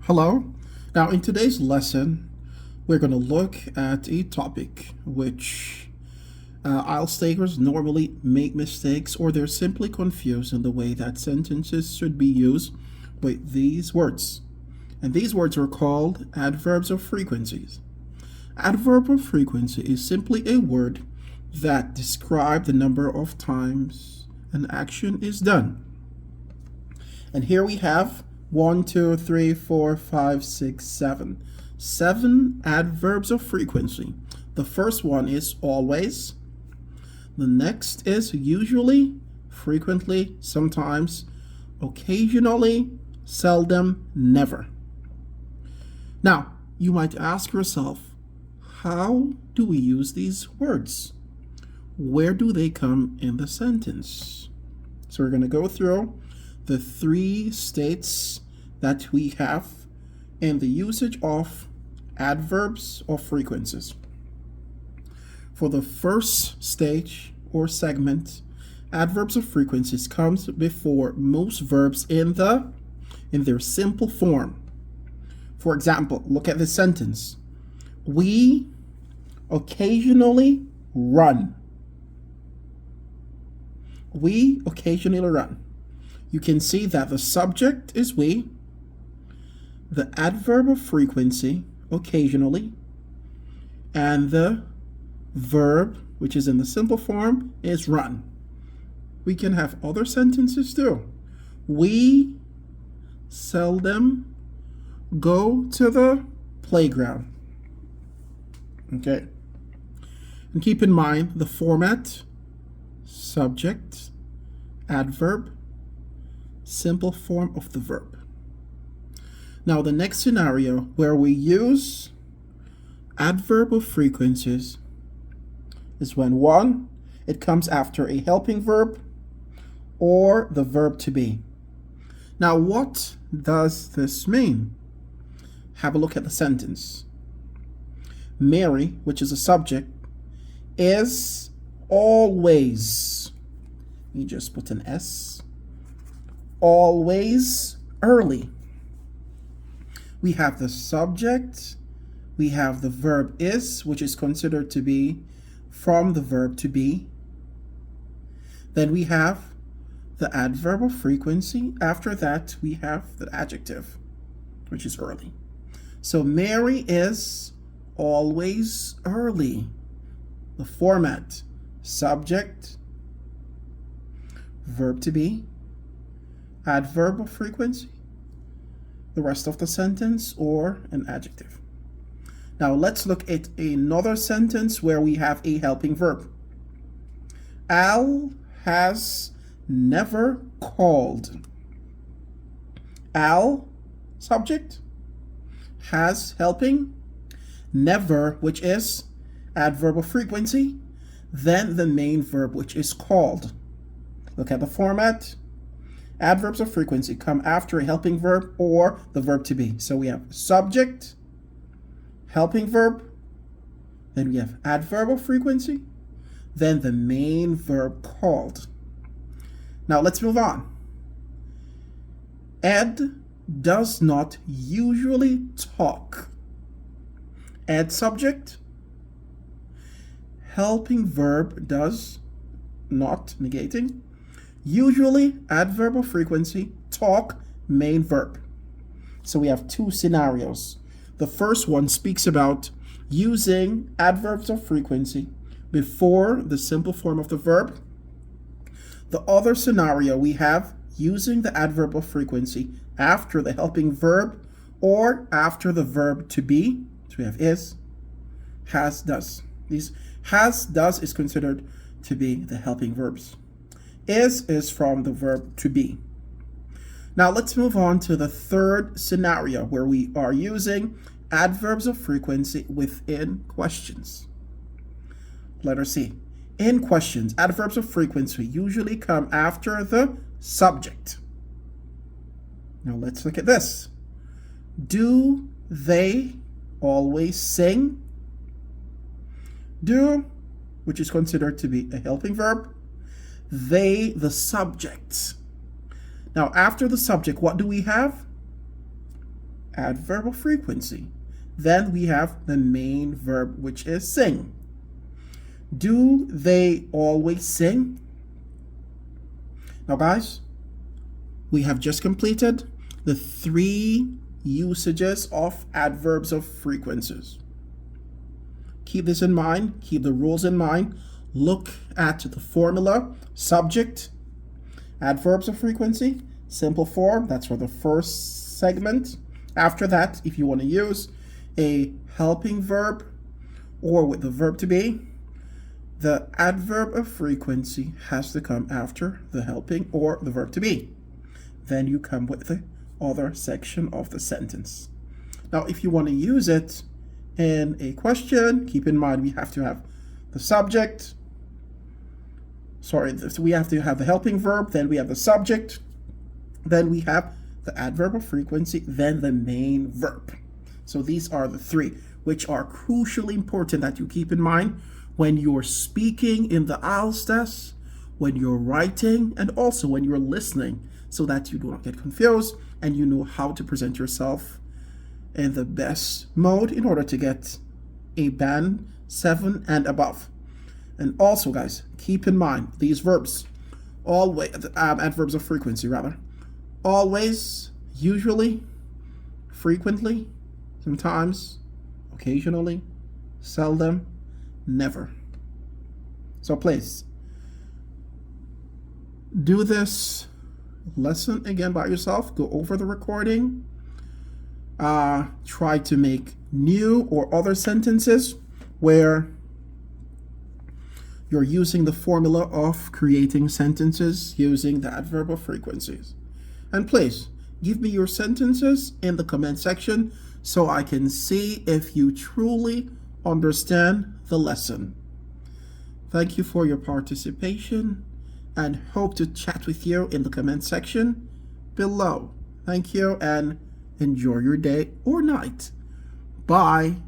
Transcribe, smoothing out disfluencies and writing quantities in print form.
Hello. Now, in today's lesson, we're going to look at a topic which IELTS takers normally make mistakes or they're simply confused in the way that sentences should be used with these words. And these words are called adverbs of frequencies. Adverb of frequency is simply a word that describes the number of times an action is done. And here we have 1, 2, 3, 4, 5, 6, 7. 7 adverbs of frequency. The first one is always. The next is usually, frequently, sometimes, occasionally, seldom, never. Now, you might ask yourself, how do we use these words? Where do they come in the sentence? So we're going to go through the 3 states that we have in the usage of adverbs of frequencies. For the first stage or segment, adverbs of frequencies comes before most verbs in their simple form. For example, look at this sentence. We occasionally run. We occasionally run. You can see that the subject is we, the adverb of frequency, occasionally, and the verb, which is in the simple form, is run. We can have other sentences too. We seldom go to the playground. Okay. And keep in mind the format: subject, adverb, simple form of the verb. Now, the next scenario where we use adverb of frequencies is when 1, it comes after a helping verb or the verb to be. Now, what does this mean? Have a look at the sentence. Mary, which is a subject, is always, you just put an S, always early. We have the subject, we have the verb is, which is considered to be from the verb to be. Then we have the adverb of frequency. After that, we have the adjective, which is early. So Mary is always early. The format: subject, verb to be, adverb of frequency, the rest of the sentence, or an adjective. Now let's look at another sentence where we have a helping verb. Al has never called. Al, subject, has, helping, never, which is adverb of frequency, then the main verb, which is called. Look at the format. Adverbs of frequency come after a helping verb or the verb to be. So we have subject, helping verb, then we have adverb of frequency, then the main verb called. Now let's move on. Ed does not usually talk. Ed, subject, helping verb, does not, negating, usually adverb of frequency, talk, main verb. So we have 2 scenarios. The first one speaks about using adverbs of frequency before the simple form of the verb. The other scenario we have using the adverb of frequency after the helping verb or after the verb to be. So we have is, has, does. These has, does is considered to be the helping verbs. Is from the verb to be. Now let's move on to the third scenario where we are using adverbs of frequency within questions. Letter C. In questions, adverbs of frequency usually come after the subject. Now let's look at this. Do they always sing? Do, which is considered to be a helping verb. They, the subject. Now, after the subject, what do we have? adverb of frequency. Then we have the main verb, which is sing. Do they always sing? Now, guys, we have just completed the 3 usages of adverbs of frequencies. Keep this in mind. Keep the rules in mind. Look at the formula, subject, adverbs of frequency, simple form. That's for the first segment. After that, if you want to use a helping verb or with the verb to be, the adverb of frequency has to come after the helping or the verb to be. Then you come with the other section of the sentence. Now, if you want to use it in a question, keep in mind we have to have the subject. We have to have the helping verb, then we have the subject, then we have the adverb of frequency, then the main verb. So these are the 3, which are crucially important that you keep in mind when you're speaking in the IELTS test, when you're writing, and also when you're listening, so that you do not get confused and you know how to present yourself in the best mode in order to get a band 7 and above. And also, guys, keep in mind these verbs, always, adverbs of frequency rather, always, usually, frequently, sometimes, occasionally, seldom, never. So please do this lesson again by yourself. Go over the recording. Try to make new or other sentences where you're using the formula of creating sentences using the adverb of frequencies. And please give me your sentences in the comment section so I can see if you truly understand the lesson. Thank you for your participation and hope to chat with you in the comment section below. Thank you and enjoy your day or night. Bye.